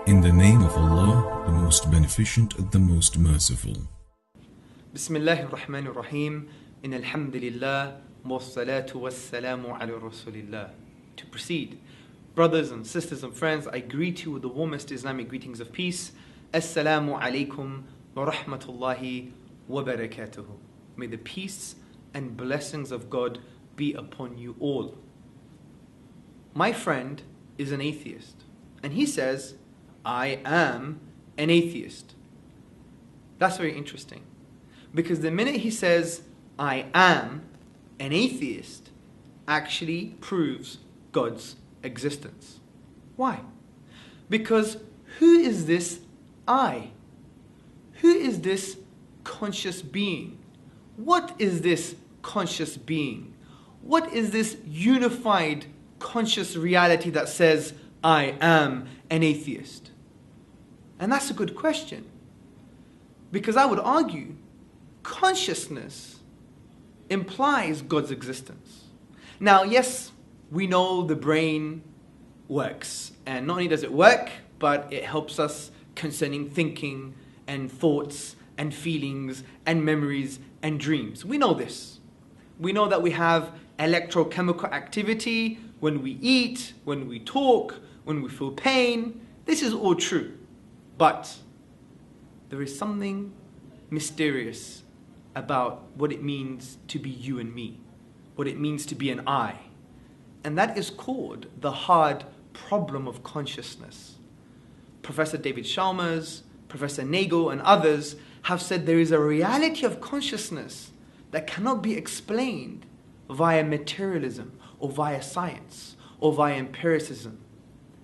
In the name of Allah, the most beneficent, the most merciful. Bismillahir Rahmanir Rahim. Innal hamdalillah wassalatu wassalamu ala rasulillah. To proceed, brothers and sisters and friends, I greet you with the warmest Islamic greetings of peace. Assalamu alaikum wa rahmatullahi wa barakatuhu. May the peace and blessings of God be upon you all. My friend is an atheist, and he says, I am an atheist. That's very interesting, because the minute he says, I am an atheist, actually proves God's existence. Why? Because who is this I? Who is this conscious being? What is this conscious being? What is this unified conscious reality that says, I am an atheist? And that's a good question, because I would argue consciousness implies God's existence. Now, yes, we know the brain works, and not only does it work, but it helps us concerning thinking and thoughts and feelings and memories and dreams. We know this. We know that we have electrochemical activity when we eat, when we talk, when we feel pain. This is all true. But there is something mysterious about what it means to be you and me, what it means to be an I. And that is called the hard problem of consciousness. Professor David Chalmers, Professor Nagel, and others have said there is a reality of consciousness that cannot be explained via materialism or via science or via empiricism.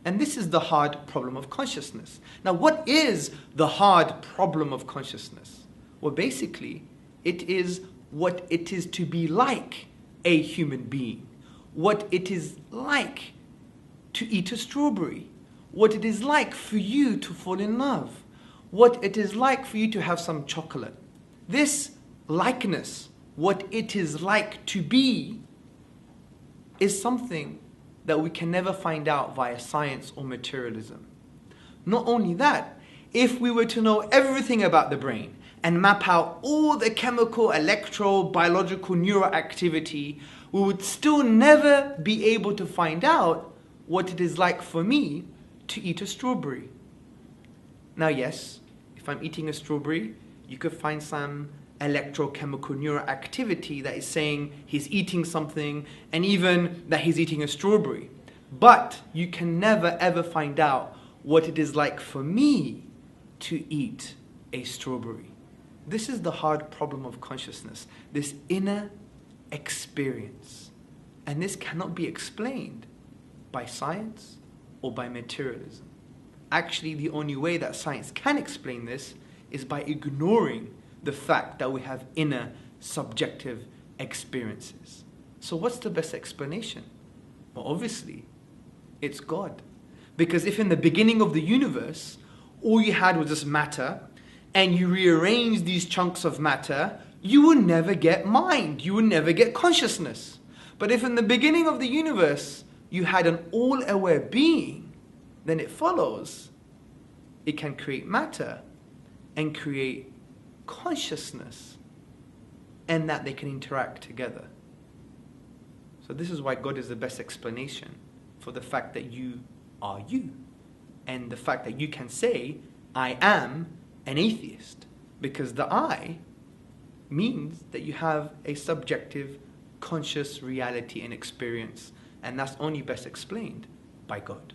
And this is the hard problem of consciousness. Now, what is the hard problem of consciousness? Well, basically, it is what it is to be like a human being, what it is like to eat a strawberry, what it is like for you to fall in love, what it is like for you to have some chocolate. This likeness, what it is like to be, is something that we can never find out via science or materialism. Not only that, if we were to know everything about the brain and map out all the chemical, electro, biological, neuroactivity, we would still never be able to find out what it is like for me to eat a strawberry. Now, yes, if I'm eating a strawberry, you could find some electrochemical neuroactivity that is saying he's eating something, and even that he's eating a strawberry. But you can never ever find out what it is like for me to eat a strawberry. This is the hard problem of consciousness, this inner experience. And this cannot be explained by science or by materialism. Actually, the only way that science can explain this is by ignoring the fact that we have inner subjective experiences. So what's the best explanation? Well, obviously, it's God. Because if in the beginning of the universe, all you had was just matter, and you rearrange these chunks of matter, you will never get mind, you will never get consciousness. But if in the beginning of the universe, you had an all-aware being, then it follows it can create matter and create consciousness, and that they can interact together. So this is why God is the best explanation for the fact that you are you, and the fact that you can say, I am an atheist, because the I means that you have a subjective, conscious reality and experience, and that's only best explained by God.